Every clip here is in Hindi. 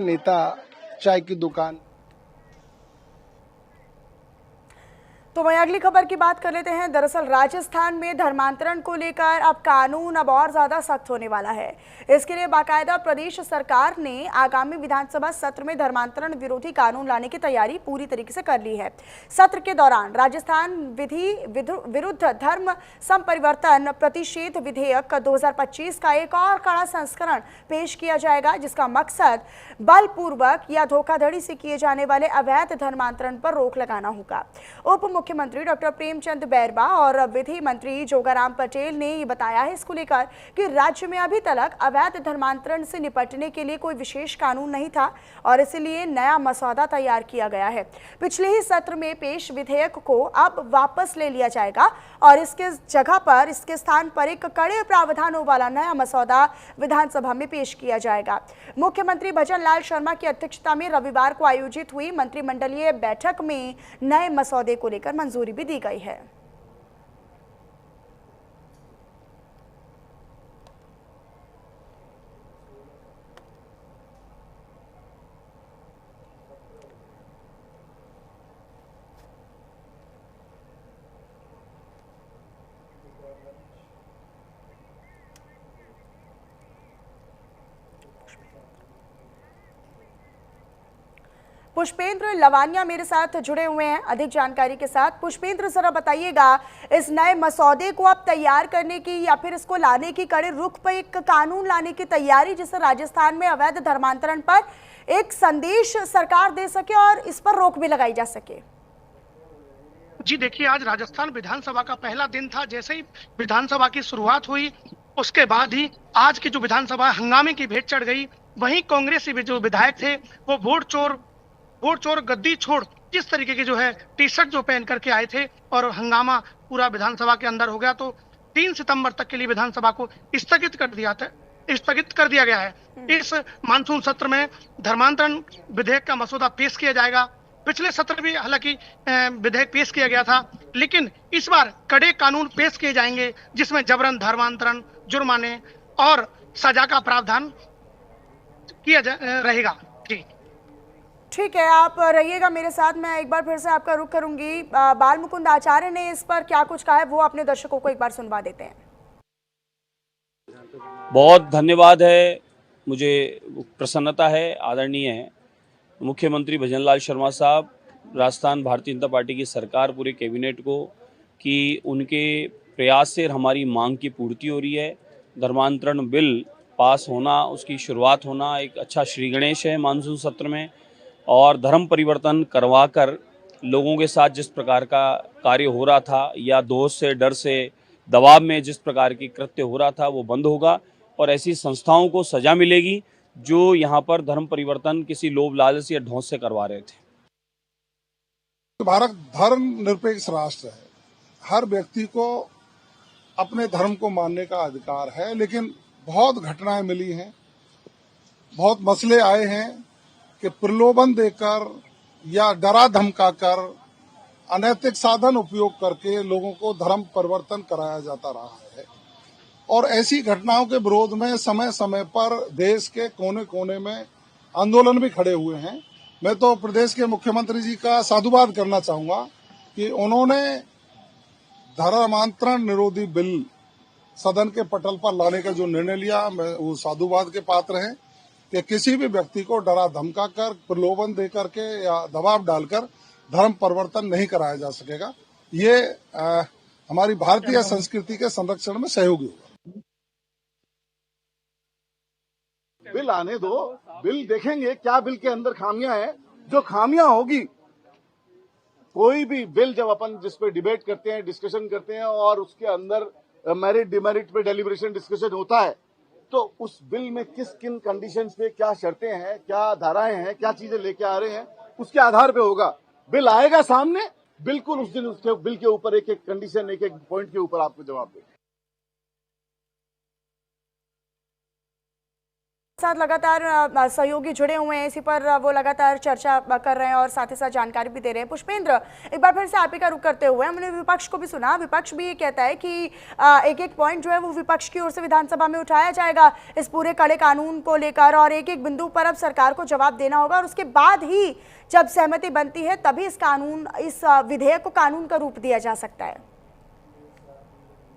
नेता चाय की दुकान। तो वहीं अगली खबर की बात कर लेते हैं। दरअसल राजस्थान में धर्मांतरण को लेकर अब कानून और ज्यादा सख्त होने वाला है। इसके लिए बाकायदा प्रदेश सरकार ने आगामी विधानसभा सत्र में धर्मांतरण विरोधी कानून लाने की तैयारी पूरी तरीके से कर ली है। सत्र के दौरान राजस्थान विधि विरुद्ध धर्म संपरिवर्तन प्रतिषेध विधेयक 2025 का एक और कड़ा संस्करण पेश किया जाएगा, जिसका मकसद बलपूर्वक या धोखाधड़ी से किए जाने वाले अवैध धर्मांतरण पर रोक लगाना होगा। उप मुख्यमंत्री डॉक्टर प्रेमचंद बैरवा और विधि मंत्री जोगाराम पटेल ने ये बताया है इसको लेकर कि राज्य में अभी तक अवैध धर्मांतरण से निपटने के लिए कोई विशेष कानून नहीं था और इसलिए नया मसौदा तैयार किया गया है। पिछले ही सत्र में पेश विधेयक को अब वापस ले लिया जाएगा और इसके जगह पर इसके स्थान पर एक कड़े प्रावधानों वाला नया मसौदा विधानसभा में पेश किया जाएगा। मुख्यमंत्री भजन लाल शर्मा की अध्यक्षता में रविवार को आयोजित हुई मंत्रिमंडलीय बैठक में नए मसौदे को लेकर मंजूरी भी दी गई है। पुष्पेंद्र लवानिया मेरे साथ जुड़े हुए हैं अधिक जानकारी के साथ। पुष्पेंद्र, जरा बताइएगा, इस नए मसौदे को अब तैयार करने की या फिर इसको लाने की कड़े रुख पर एक कानून लाने की तैयारी, जिससे राजस्थान में अवैध धर्मांतरण पर एक संदेश सरकार दे सके और इस पर रोक भी लगाई जा सके। जी देखिए, आज राजस्थान विधानसभा का पहला दिन था। जैसे ही विधानसभा की शुरुआत हुई उसके बाद ही आज की जो विधानसभा हंगामे की भेंट चढ़ गई। वहीं कांग्रेसी जो विधायक थे वो वोट चोर गद्दी छोड़ जिस तरीके की जो है टी शर्ट जो पहन करके आए थे और हंगामा पूरा विधानसभा के अंदर हो गया। तो 3 सितंबर तक के लिए विधानसभा को स्थगित कर दिया गया है। इस मानसून सत्र में धर्मांतरण विधेयक का मसौदा पेश किया जाएगा। पिछले सत्र भी हालांकि विधेयक पेश किया गया था, लेकिन इस बार कड़े कानून पेश किए जाएंगे जिसमें जबरन धर्मांतरण, जुर्माने और सजा का प्रावधान किया रहेगा। जी ठीक है, आप रहिएगा मेरे साथ। मैं एक बार फिर से आपका रुख करूंगी। बाल मुकुंद आचार्य ने इस पर क्या कुछ कहा है वो अपने दर्शकों को एक बार सुनवा देते हैं। बहुत धन्यवाद है, मुझे प्रसन्नता है, आदरणीय है मुख्यमंत्री भजन लाल शर्मा साहब, राजस्थान भारतीय जनता पार्टी की सरकार, पूरे कैबिनेट को कि उनके प्रयास से हमारी मांग की पूर्ति हो रही है। धर्मांतरण बिल पास होना, उसकी शुरुआत होना एक अच्छा श्री गणेश है मानसून सत्र में। और धर्म परिवर्तन करवाकर लोगों के साथ जिस प्रकार का कार्य हो रहा था या दोष से, डर से, दबाव में जिस प्रकार की कृत्य हो रहा था वो बंद होगा और ऐसी संस्थाओं को सजा मिलेगी जो यहाँ पर धर्म परिवर्तन किसी लोभ लालच या ढोंस से करवा रहे थे। भारत धर्म निरपेक्ष राष्ट्र है। हर व्यक्ति को अपने धर्म को मानने का अधिकार है, लेकिन बहुत घटनाएं मिली हैं, बहुत मसले आए हैं कि प्रलोभन देकर या डरा धमकाकर अनैतिक साधन उपयोग करके लोगों को धर्म परिवर्तन कराया जाता रहा है। और ऐसी घटनाओं के विरोध में समय समय पर देश के कोने कोने में आंदोलन भी खड़े हुए हैं। मैं तो प्रदेश के मुख्यमंत्री जी का साधुवाद करना चाहूंगा कि उन्होंने धर्मांतरण निरोधी बिल सदन के पटल पर लाने का जो निर्णय लिया, मैं वो साधुवाद के पात्र हैं कि किसी भी व्यक्ति को डरा धमका कर, प्रलोभन दे करके या दबाव डालकर धर्म परिवर्तन नहीं कराया जा सकेगा। ये हमारी भारतीय संस्कृति के संरक्षण में सहयोगी होगा। बिल आने दो, बिल देखेंगे क्या बिल के अंदर खामियां हैं। जो खामियां होगी, कोई भी बिल जब अपन जिस पे डिबेट करते हैं, डिस्कशन करते हैं और उसके अंदर मेरिट डिमेरिट पे डेलिब्रेशन डिस्कशन होता है, तो उस बिल में किन कंडीशंस पे क्या शर्तें हैं, क्या धाराएं हैं, क्या चीजें लेके आ रहे हैं, उसके आधार पे होगा। बिल आएगा सामने, बिल्कुल उस दिन उसके बिल के ऊपर एक एक कंडीशन, एक एक पॉइंट के ऊपर आपको जवाब देगा। साथ लगातार सहयोगी जुड़े हुए हैं, इसी पर वो लगातार चर्चा कर रहे हैं और साथ ही साथ जानकारी भी दे रहे हैं। पुष्पेंद्र, एक बार फिर से आप ही का रुख करते हुए हमने विपक्ष को भी सुना। विपक्ष भी ये कहता है कि एक एक पॉइंट जो है वो विपक्ष की ओर से विधानसभा में उठाया जाएगा इस पूरे कड़े कानून को लेकर, और एक एक बिंदु पर अब सरकार को जवाब देना होगा और उसके बाद ही जब सहमति बनती है तभी इस विधेयक को कानून का रूप दिया जा सकता है।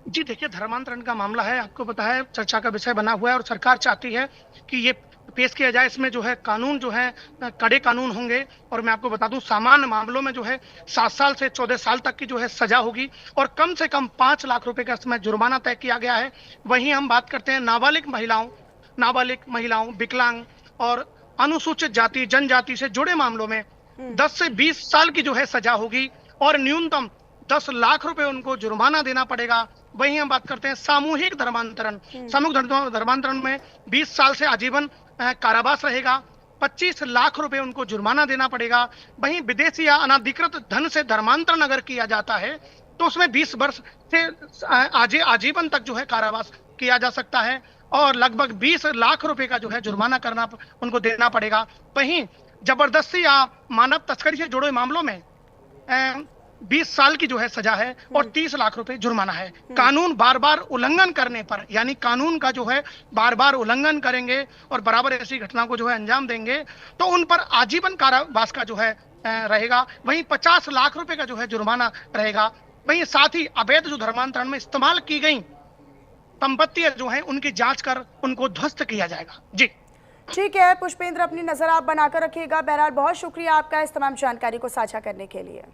जी देखिए, धर्मांतरण का मामला है, आपको पता है चर्चा का विषय बना हुआ है और सरकार चाहती है कि ये पेश किया जाए। इसमें जो है कानून जो है कड़े कानून होंगे, और मैं आपको बता दूं सामान्य मामलों में जो है 7 साल से 14 साल तक की जो है सजा होगी और कम से कम 5 लाख रुपए का इसमें जुर्माना तय किया गया है। वहीं हम बात करते हैं नाबालिग महिलाओं, विकलांग और अनुसूचित जाति जनजाति से जुड़े मामलों में 10 से 20 साल की जो है सजा होगी और न्यूनतम 10 लाख रुपए उनको जुर्माना देना पड़ेगा। वहीं हम बात करते हैं सामूहिक धर्मांतरण में 20 साल से आजीवन कारावास रहेगा, 25 लाख रुपए उनको जुर्माना देना पड़ेगा। वहीं विदेशी या अनाधिकृत धन से धर्मांतरण अगर किया जाता है तो उसमें 20 वर्ष से आजीवन तक जो है कारावास किया जा सकता है और लगभग 20 लाख रुपए का जो है जुर्माना उनको देना पड़ेगा। वहीं जबरदस्ती या मानव तस्करी से जुड़े मामलों में 20 साल की जो है सजा है और 30 लाख रुपए जुर्माना है। कानून बार बार उल्लंघन करने पर, यानी कानून का जो है बार बार उल्लंघन करेंगे और बराबर ऐसी घटना को जो है अंजाम देंगे तो उन पर आजीवन कारावास का जो है रहेगा। वहीं 50 लाख रुपए का जो है जुर्माना रहेगा। वहीं साथ ही अवैध जो धर्मांतरण में इस्तेमाल की गई संपत्तियां जो है उनकी जांच कर उनको ध्वस्त किया जाएगा। जी ठीक है पुष्पेंद्र, अपनी नजर आप बनाकर रखिएगा। बहरहाल बहुत शुक्रिया आपका इस तमाम जानकारी को साझा करने के लिए।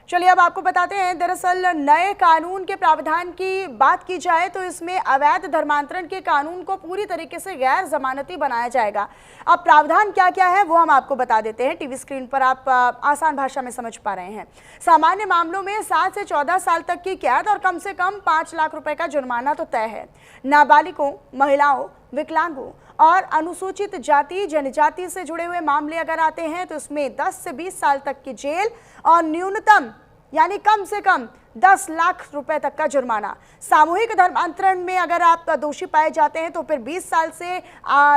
चलिए अब आपको बताते हैं, दरअसल नए कानून के प्रावधान की बात की जाए तो इसमें अवैध धर्मांतरण के कानून को पूरी तरीके से गैर जमानती बनाया जाएगा। अब प्रावधान क्या क्या है वो हम आपको बता देते हैं, टीवी स्क्रीन पर आप आसान भाषा में समझ पा रहे हैं। सामान्य मामलों में 7 से 14 साल तक की कैद और कम से कम 5 लाख रुपए का जुर्माना तो तय है। नाबालिगों, महिलाओं, विकलांगों और अनुसूचित जाति जनजाति से जुड़े हुए मामले अगर आते हैं तो इसमें 10 से 20 साल तक की जेल और न्यूनतम यानी कम से कम 10 लाख रुपए तक का जुर्माना। सामूहिक धर्मांतरण में अगर आप दोषी पाए जाते हैं तो फिर 20 साल से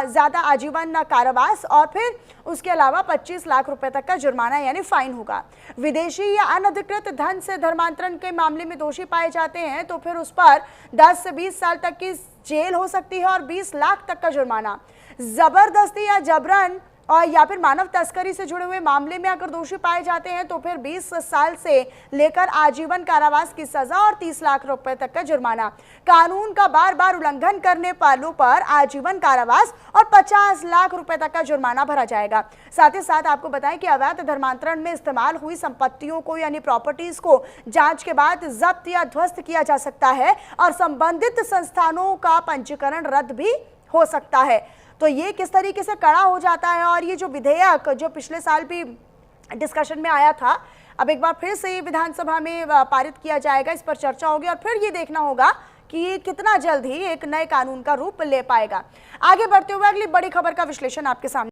ज़्यादा आजीवन कारावास और फिर उसके अलावा 25 लाख रुपए तक का जुर्माना यानी फाइन होगा। विदेशी या अनधिकृत धन से धर्मांतरण के मामले में दोषी पाए जाते हैं तो फिर उस पर 10 से 20 साल तक की जेल हो सकती है और 20 लाख तक का जुर्माना। जबरदस्ती या जबरन और या फिर मानव तस्करी से जुड़े हुए मामले में अगर दोषी पाए जाते हैं तो फिर 20 साल से लेकर आजीवन कारावास की सजा और 30 लाख रुपए तक का जुर्माना। कानून का बार बार उल्लंघन करने वालों पर आजीवन कारावास और 50 लाख रुपए तक का जुर्माना भरा जाएगा। साथ ही साथ आपको बताएं कि अवैध धर्मांतरण में इस्तेमाल हुई संपत्तियों को यानी प्रॉपर्टीज को जांच के बाद जब्त या ध्वस्त किया जा सकता है और संबंधित संस्थानों का पंजीकरण रद्द भी हो सकता है। तो ये किस तरीके से कड़ा हो जाता है और ये जो विधेयक जो पिछले साल भी डिस्कशन में आया था, अब एक बार फिर से ये विधानसभा में पारित किया जाएगा, इस पर चर्चा होगी और फिर ये देखना होगा कि ये कितना जल्द ही एक नए कानून का रूप ले पाएगा। आगे बढ़ते हुए अगली बड़ी खबर का विश्लेषण आपके सामने।